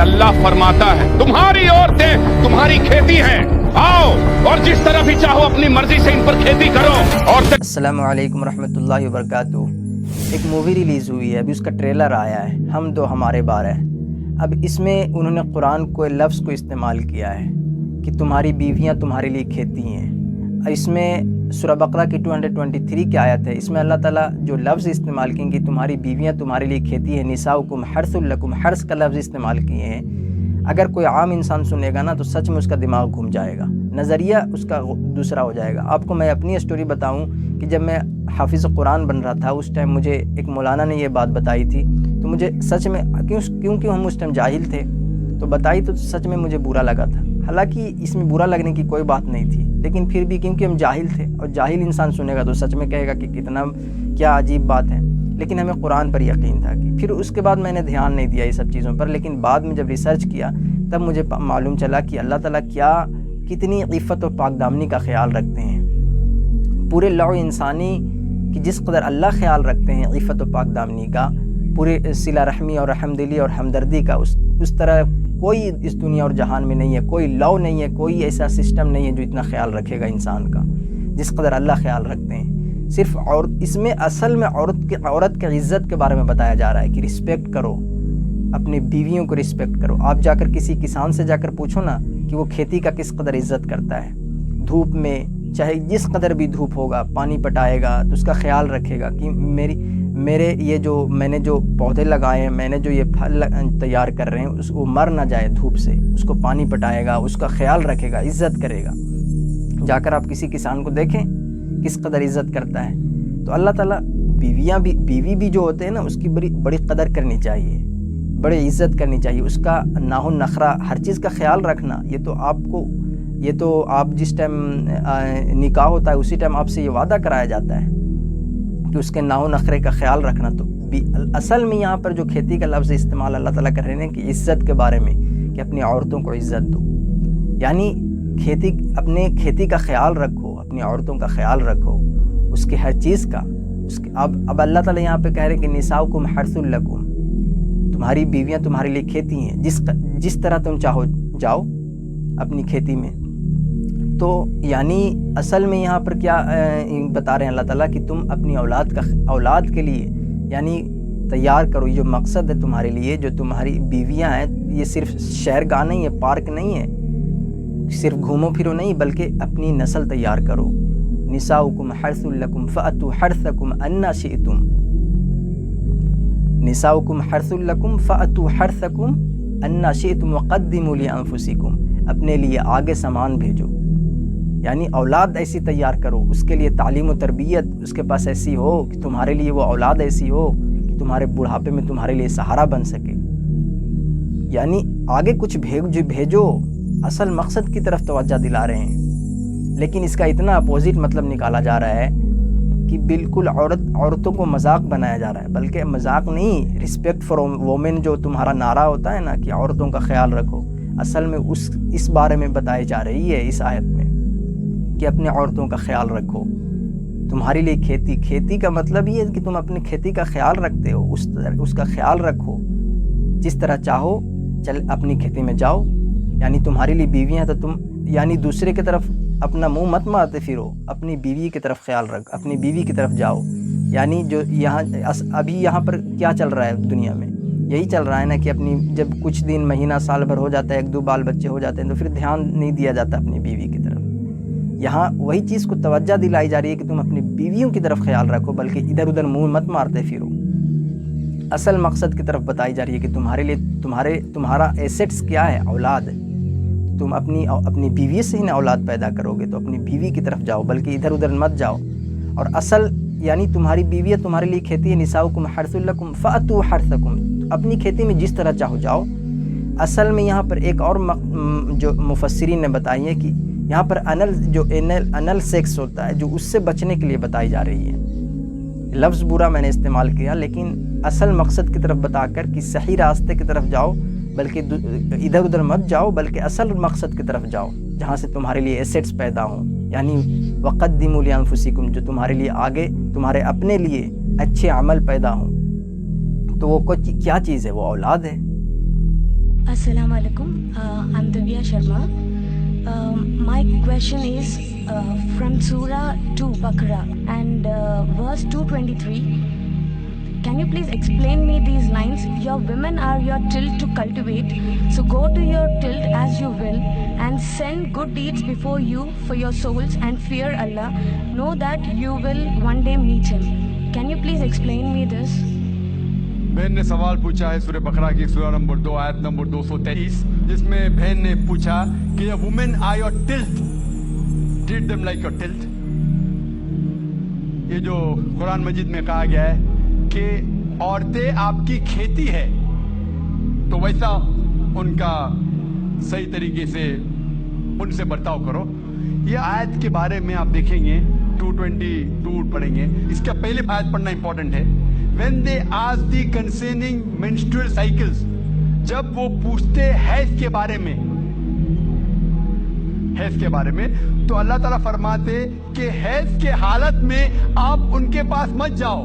अल्लाह फरमाता है तुम्हारी औरतें तुम्हारी खेती हैं, आओ और जिस तरह भी चाहो अपनी मर्जी से इन पर खेती करो। और अस्सलामु अलैकुम रहमतुल्लाहि व बरकातुहू। एक मूवी रिलीज़ हुई है, अभी उसका ट्रेलर आया है, हम दो हमारे बार है। अब इसमें उन्होंने कुरान को लफ्ज़ को इस्तेमाल किया है कि तुम्हारी बीवियां तुम्हारे लिए खेती हैं। इसमें सूरह बकरा की 223 की आयत है, इसमें अल्लाह ताला जो लफ्ज़ इस्तेमाल किए कि तुम्हारी बीवियां तुम्हारे लिए खेती है, निसाउकुम हर्सुल लकुम, हर्स का लफ्ज़ इस्तेमाल किए हैं। अगर कोई आम इंसान सुनेगा ना तो सच में उसका दिमाग घूम जाएगा, नज़रिया उसका दूसरा हो जाएगा। आपको मैं अपनी स्टोरी बताऊं कि जब मैं हाफिज़ कुरान बन रहा था उस टाइम मुझे एक मौलाना ने ये बात बताई थी, तो मुझे सच में क्योंकि हम उस टाइम जाहिल थे तो बताई तो सच में मुझे बुरा लगा था। हालांकि इसमें बुरा लगने की कोई बात नहीं थी, लेकिन फिर भी क्योंकि हम जाहिल थे और जाहिल इंसान सुनेगा तो सच में कहेगा कि कितना क्या अजीब बात है। लेकिन हमें कुरान पर यकीन था कि फिर उसके बाद मैंने ध्यान नहीं दिया ये सब चीज़ों पर। लेकिन बाद में जब रिसर्च किया तब मुझे मालूम चला कि अल्लाह ताला कितनी इफ़्फ़त और पाकदामनी का ख़्याल रखते हैं। पूरे लौ इंसानी कि जिस कदर अल्लाह ख़्याल रखते हैं इफ़्फ़त और पाकदामनी का, पूरे सिला रहमी और रहमदिली और हमदर्दी का, उस तरह कोई इस दुनिया और जहान में नहीं है, कोई लौ नहीं है, कोई ऐसा सिस्टम नहीं है जो इतना ख्याल रखेगा इंसान का जिस कदर अल्लाह ख्याल रखते हैं। सिर्फ और इसमें असल में औरत के इज़्ज़त के बारे में बताया जा रहा है कि रिस्पेक्ट करो, अपनी बीवियों को रिस्पेक्ट करो। आप जाकर किसी किसान से जाकर पूछो ना कि वो खेती का किस कदर इज़्ज़त करता है। धूप में चाहे जिस कदर भी धूप होगा पानी पटाएगा तो उसका ख्याल रखेगा कि मैंने जो पौधे लगाए हैं, मैंने जो ये फल तैयार कर रहे हैं उसको मर ना जाए धूप से, उसको पानी पटाएगा, उसका ख्याल रखेगा, इज़्ज़त करेगा। जाकर आप किसी किसान को देखें किस कदर इज़्ज़त करता है। तो अल्लाह ताला बीवी भी जो होते हैं ना उसकी बड़ी कदर करनी चाहिए, बड़ी इज़्ज़त करनी चाहिए, उसका नाहो नखरा हर चीज़ का ख्याल रखना। ये तो आप जिस टाइम निकाह होता है उसी टाइम आपसे ये वादा कराया जाता है कि उसके नाहो नखरे का ख्याल रखना। तो असल में यहाँ पर जो खेती का लफ्ज़ इस्तेमाल अल्लाह ताला कर रहे हैं कि इज़्ज़त के बारे में, कि अपनी औरतों को इज़्ज़त दो, यानी अपने खेती का ख्याल रखो, अपनी औरतों का ख्याल रखो, उसके हर चीज़ का। अब अल्लाह ताला यहाँ पे कह रहे हैं कि निसाउकुम हर्सुल लकुम, तुम्हारी बीवियाँ तुम्हारे लिए खेती हैं, जिस तरह तुम चाहो जाओ अपनी खेती में। तो यानी असल में यहाँ पर क्या बता रहे हैं अल्लाह ताला कि तुम अपनी औलाद के लिए यानी तैयार करो। ये जो मकसद है तुम्हारे लिए, जो तुम्हारी बीवियाँ हैं, ये सिर्फ शहरगाह नहीं है, पार्क नहीं है, सिर्फ घूमो फिरो नहीं, बल्कि अपनी नस्ल तैयार करो। निसाउकुम हर्सुल लकुम फ़अतू हर्सकुम अन्ना शिअतुम, निसाउकुम हर्सुल लकुम फ़अतू हर्सकुम अन्ना शिअतुम वक़द्दिमू लिअन्फुसिकुम, अपने लिए आगे सामान भेजो, यानी औलाद ऐसी तैयार करो, उसके लिए तालीम व तरबियत उसके पास ऐसी हो कि तुम्हारे लिए वो औलाद ऐसी हो कि तुम्हारे बुढ़ापे में तुम्हारे लिए सहारा बन सके। यानी आगे कुछ भेजो, असल मकसद की तरफ तवज्जो दिला रहे हैं। लेकिन इसका इतना अपोजिट मतलब निकाला जा रहा है कि बिल्कुल औरतों को मजाक बनाया जा रहा है, बल्कि मजाक नहीं, रिस्पेक्ट फॉर वोमेन जो तुम्हारा नारा होता है ना कि औरतों का ख्याल रखो, असल में इस बारे में बताई जा रही है इस आयत में कि अपने औरतों का ख्याल रखो। तुम्हारे लिए खेती का मतलब ये है कि तुम अपनी खेती का ख्याल रखते हो, उसका ख्याल रखो, जिस तरह चाहो चल अपनी खेती में जाओ। यानी तुम्हारे लिए बीवियाँ तो तुम यानी दूसरे की तरफ अपना मुंह मत मारते फिरो, अपनी बीवी की तरफ ख्याल रख, अपनी बीवी की तरफ जाओ। यानी जो अभी यहाँ पर क्या चल रहा है दुनिया में, यही चल रहा है ना कि अपनी जब कुछ दिन महीना साल भर हो जाता है, 1-2 बाल बच्चे हो जाते हैं तो फिर ध्यान नहीं दिया जाता अपनी बीवी की तरफ। यहाँ वही चीज़ को तवज्जो दिलाई जा रही है कि तुम अपनी बीवियों की तरफ ख्याल रखो, बल्कि इधर उधर मुंह मत मारते फिरो। असल मकसद की तरफ बताई जा रही है कि तुम्हारे लिए तुम्हारा एसेट्स क्या है, औलाद। तुम अपनी बीवी से ही ना औलाद पैदा करोगे तो अपनी बीवी की तरफ जाओ, बल्कि इधर उधर मत जाओ। और असल यानी तुम्हारी बीवी तुम्हारे लिए खेती है, निसाउकुम हर्सुल लकुम फ़अतू हर्सकुम, अपनी खेती में जिस तरह चाहो जाओ। असल में यहाँ पर एक और जो मुफस्सिरीन ने बताई है कि यहाँ पर अनल सेक्स होता है जो उससे बचने के लिए बताई जा रही है। लफ्ज़ बुरा मैंने इस्तेमाल किया, लेकिन असल मकसद की तरफ बताकर कि सही रास्ते की तरफ जाओ, बल्कि इधर उधर मत जाओ, बल्कि असल मकसद की तरफ जाओ जहाँ से तुम्हारे लिए एसेट्स पैदा हों। यानी वक़द्दिमू लिअन्फुसिकुम, जो तुम्हारे लिए आगे तुम्हारे अपने लिए अच्छे अमल पैदा हों। तो वो क्या चीज़ है? वो औलाद है। Assalamu alaikum. I'm Divya Sharma. My question is from Surah 2 Baqarah and verse 223. Can you please explain me these lines? Your women are your till to cultivate, so go to your till as you will, and send good deeds before you for your souls, and fear Allah. Know that you will one day meet Him. Can you please explain me this? बहन ने सवाल पूछा है सूरह बकरा की सूरह number 2 आयत नंबर 223, जिसमें बहन ने पूछा कि women are your tilt, treat them like your tilt. ये जो कुरान मजीद में कहा गया है कि औरतें आपकी खेती है, तो वैसा उनका सही तरीके से उनसे बर्ताव करो। ये आयत के बारे में आप देखेंगे 222 पढ़ेंगे, इसका पहले आयत पढ़ना इंपॉर्टेंट है। When they ask the concerning menstrual cycles, जब वो पूछते हैज के बारे में, हैज के बारे में, तो अल्लाह ताला फरमाते कि हैज के हालत में आप उनके पास मत जाओ।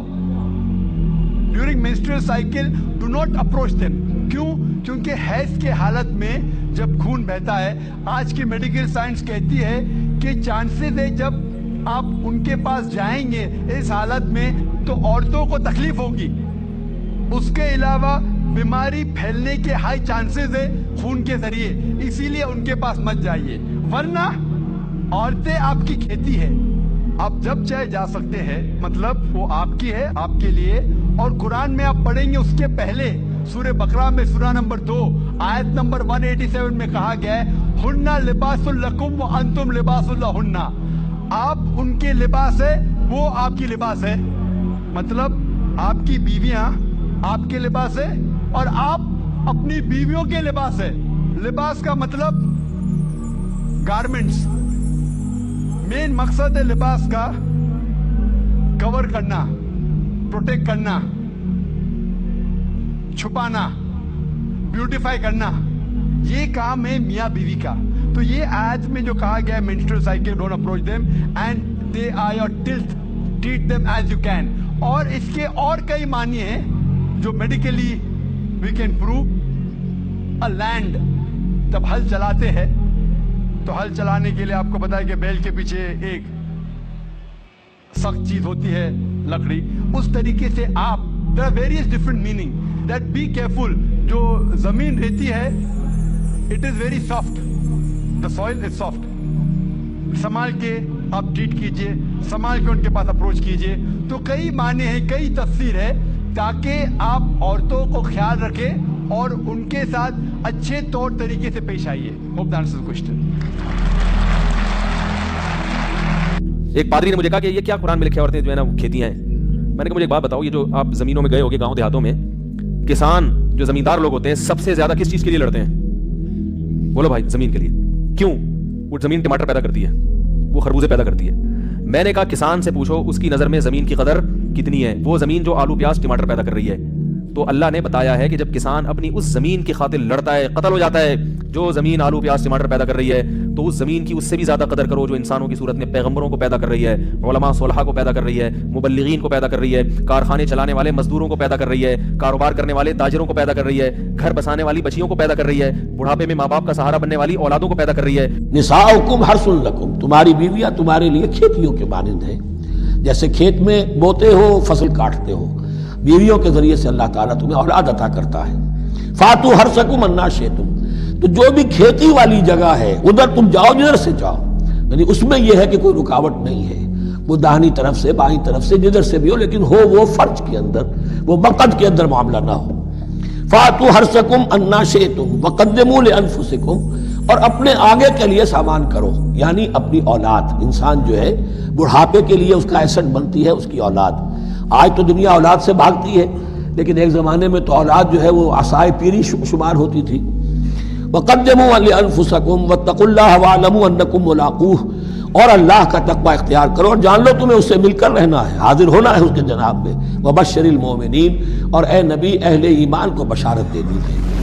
During menstrual cycle do not approach them. क्यों? क्योंकि हैज के हालत में जब खून बहता है, आज की मेडिकल साइंस कहती है कि चांसेस है जब आप उनके पास जाएंगे इस हालत में तो औरतों को तकलीफ होगी। उसके अलावा बीमारी फैलने के हाई चांसेस है खून के जरिए, इसीलिए उनके पास मत जाइए, वरना औरतें आपकी खेती है, आप जब चाहे जा सकते हैं, मतलब वो आपकी है, आपके लिए। और कुरान में आप पढ़ेंगे उसके पहले सूरह बकरा में सूरह नंबर 2 आयत नंबर 187 में कहा गया है हुन्ना लिबासुल लकुम व अंतुम लिबासुल लहुन्ना। आप उनके लिबास है, वो आपकी लिबास है, मतलब आपकी बीवियां आपके लिबास है और आप अपनी बीवियों के लिबास है। लिबास का मतलब गारमेंट्स, मेन मकसद है लिबास का कवर करना, प्रोटेक्ट करना, छुपाना, ब्यूटीफाई करना, ये काम है मियाँ बीवी का। तो ये आयत में जो कहा गया है menstrual cycle don't approach them and they are your tilt, treat them as you can. और इसके और कई मानी हैं जो medically we can prove. A land जब हल चलाते हैं तो हल चलाने के लिए आपको पता है कि बैल के पीछे एक सख्त चीज होती है, लकड़ी। उस तरीके से आप there are various different meaning that be careful. जो जमीन रहती है it is very soft, the soil is soft. संभाल के आप ट्रीट कीजिए, संभाल के उनके पास अप्रोच कीजिए। तो कई माने हैं, कई तफसीर है, ताकि आप औरतों को ख्याल रखें और उनके साथ अच्छे तौर तरीके से पेश आइए। Hope that answers the question. एक पादरी ने मुझे कहा कि ये क्या कुरान में लिखे औरतें जो है ना वो खेतियां हैं। मैंने कहा मुझे एक बात बताओ, ये जो आप जमीनों में गए होगे, गांव देहातों में किसान जो जमींदार लोग होते हैं सबसे ज्यादा किस चीज के लिए लड़ते हैं? बोलो भाई, जमीन के लिए। क्यों? वो जमीन टमाटर पैदा करती है, वो खरबूजे पैदा करती है। मैंने कहा किसान से पूछो उसकी नजर में जमीन की कदर कितनी है। वो जमीन जो आलू प्याज टमाटर पैदा कर रही है, तो अल्लाह ने बताया है कि जब किसान अपनी उस जमीन की खातिर लड़ता है, कत्ल हो जाता है, जो जमीन आलू प्याज टमाटर पैदा कर रही है, तो उस जमीन की उससे भी ज्यादा कदर करो जो इंसानों की सूरत में पैगंबरों को पैदा कर रही है, उलमा सोलहा को पैदा कर रही है, मुबल्लिगीन को पैदा कर रही है, कारखाने चलाने वाले मजदूरों को पैदा कर रही है, कारोबार करने वाले ताजिरों को पैदा कर रही है, घर बसाने वाली बच्चियों को पैदा कर रही है, बुढ़ापे में माँ बाप का सहारा बनने वाली औलादों को पैदा कर रही है। निसाउकुम हर्सुल लकुम, तुम्हारी बीवियां तुम्हारे लिए खेतियों के मानिंद हैं। जैसे खेत में बोते हो, फसल काटते हो, बीवियों के जरिए से अल्लाह ताला तुम्हें औलाद अता करता है। फातू हर्सकुम अन्ना शेतुम, तो जो भी खेती वाली जगह है उधर तुम जाओ, जिधर से जाओ, यानी उसमें यह है कि कोई रुकावट नहीं है, वो दाहिनी तरफ से बाईं तरफ से जिधर से भी हो, लेकिन हो वो फर्ज के अंदर, वो वक़्त के अंदर मामला ना हो। फातू हर्सकुम अन्ना शेतुम वक़द्दिमू लिअन्फुसिकुम, और अपने आगे के लिए सामान करो, यानी अपनी औलाद। इंसान जो है बुढ़ापे के लिए उसका एसेट बनती है उसकी औलाद। आज तो दुनिया औलाद से भागती है, लेकिन एक ज़माने में तो औलाद जो है वो आसाए पीरी शुमार होती थी। वक़द्दिमू लिअन्फुसिकुम वत्तक़ुल्लाह वअलमू अन्नकुम मुलाक़ूह, और अल्लाह का तक़वा इख्तियार करो और जान लो तुम्हें उससे मिलकर रहना है, हाजिर होना है उसके जनाब में। वबश्शिरिल मोमिनीन, और ए नबी अहले ईमान को बशारत दे दी है।